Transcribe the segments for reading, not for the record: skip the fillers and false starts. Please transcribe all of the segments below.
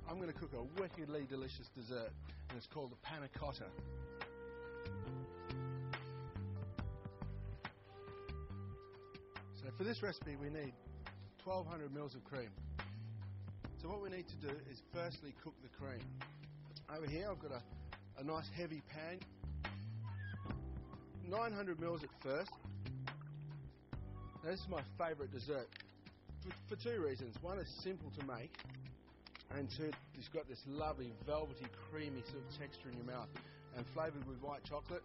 I'm going to cook a wickedly delicious dessert, and it's called the panna-cotta. So for this recipe we need 1200 mils of cream. So what we need to do is firstly cook the cream. Over here I've got a nice heavy pan, 900 mils at first. Now this is my favourite dessert for two reasons. One, it's simple to make, and two, it's got this lovely velvety creamy sort of texture in your mouth, and flavoured with white chocolate.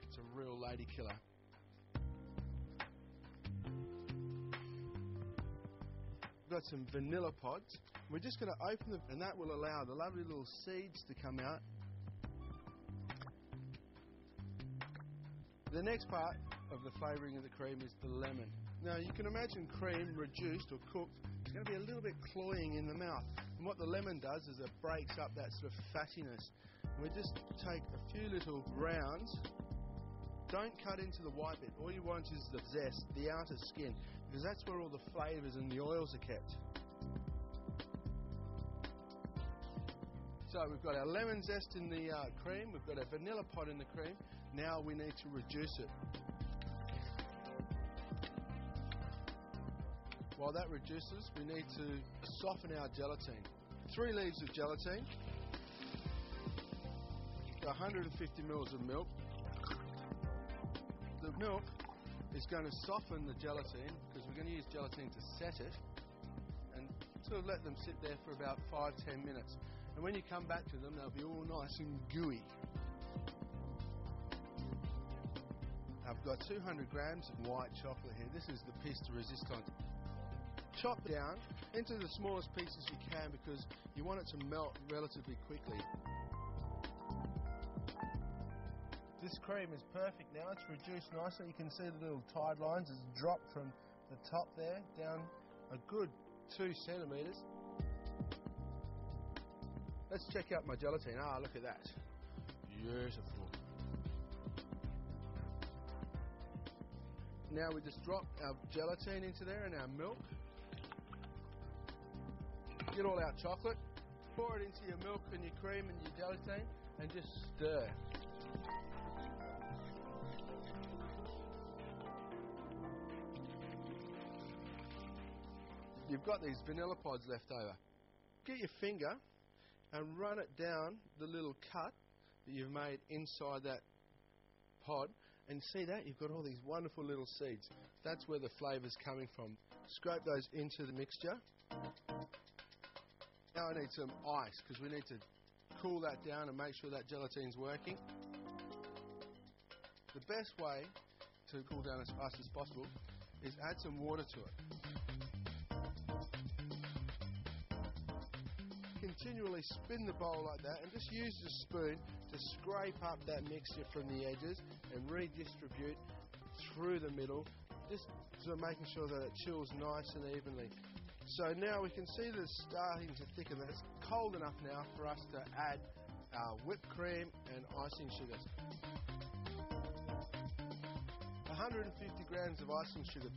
It's a real lady killer. We've got some vanilla pods. We're just going to open them, and that will allow the lovely little seeds to come out. The next part of the flavouring of the cream is the lemon. Now you can imagine cream reduced or cooked, it's going to be a little bit cloying in the mouth. And what the lemon does is it breaks up that sort of fattiness. And we just take a few little rounds. Don't cut into the white bit. All you want is the zest, the outer skin, because that's where all the flavours and the oils are kept. So we've got our lemon zest in the cream, we've got our vanilla pod in the cream. Now we need to reduce it. While that reduces, we need to soften our gelatine. 3 leaves of gelatine, 150 mils of milk. The milk is going to soften the gelatine because we're going to use gelatine to set it, and sort of let them sit there for about 5-10 minutes. And when you come back to them, they'll be all nice and gooey. I've got 200 grams of white chocolate here. This is the piece de resistance. Chop down into the smallest pieces you can because you want it to melt relatively quickly. This cream is perfect now. It's reduced nicely. You can see the little tide lines. It's dropped from the top there down a good 2 centimetres. Let's check out my gelatine. Ah, look at that. Beautiful. Now we just drop our gelatine into there and our milk. Get all our chocolate. Pour it into your milk and your cream and your gelatine and just stir. You've got these vanilla pods left over. Get your finger and run it down the little cut that you've made inside that pod, and see that? You've got all these wonderful little seeds. That's where the flavour's coming from. Scrape those into the mixture. Now I need some ice because we need to cool that down and make sure that gelatine's working. The best way to cool down as fast as possible is add some water to it. Continually spin the bowl like that and just use the spoon to scrape up that mixture from the edges and redistribute through the middle, just sort of making sure that it chills nice and evenly. So now we can see that it's starting to thicken. It's cold enough now for us to add our whipped cream and icing sugars. 150 grams of icing sugar.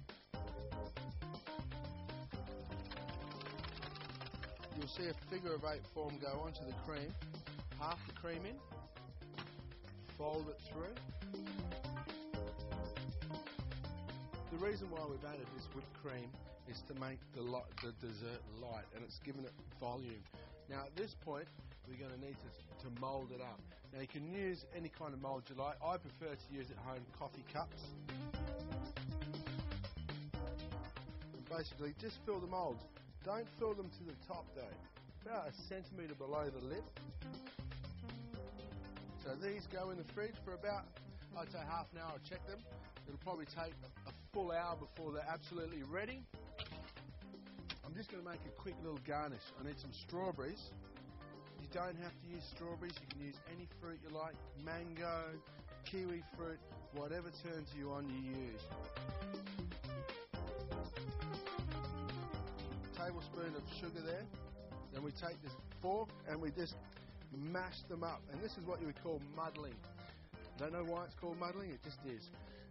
You'll see a figure of 8 form go onto the cream. Half the cream in, fold it through. The reason why we've added this whipped cream is to make the dessert light, and it's given it volume. Now at this point we're going to need to mould it up. Now you can use any kind of mould you like. I prefer to use at home coffee cups. And basically just fill the moulds. Don't fill them to the top though, about 1 centimetre below the lip. So these go in the fridge for about, I'd say half an hour. I'll check them. It'll probably take a full hour before they're absolutely ready. I'm just going to make a quick little garnish. I need some strawberries. You don't have to use strawberries, you can use any fruit you like. Mango, kiwi fruit, whatever turns you on you use. Tablespoon of sugar there. Then we take this fork and we just mash them up, and this is what you would call muddling. Don't know why it's called muddling, it just is.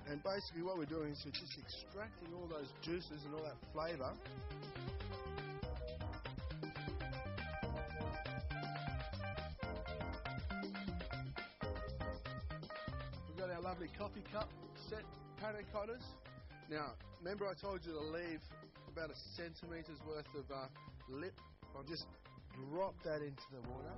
And basically what we're doing is we're just extracting all those juices and all that flavour. lovely coffee cup set panna cottas. Now, remember I told you to leave about a centimetre's worth of lip. I'll just drop that into the water.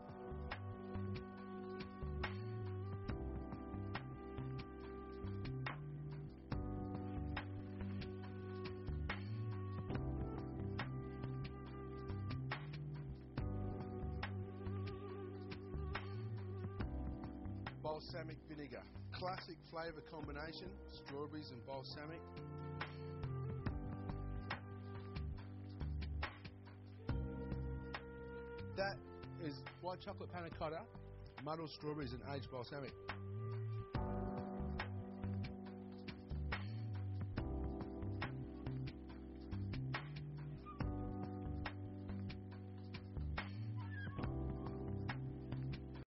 Balsamic vinegar, classic flavour combination, strawberries and balsamic. That is white chocolate panna cotta, muddled strawberries and aged balsamic.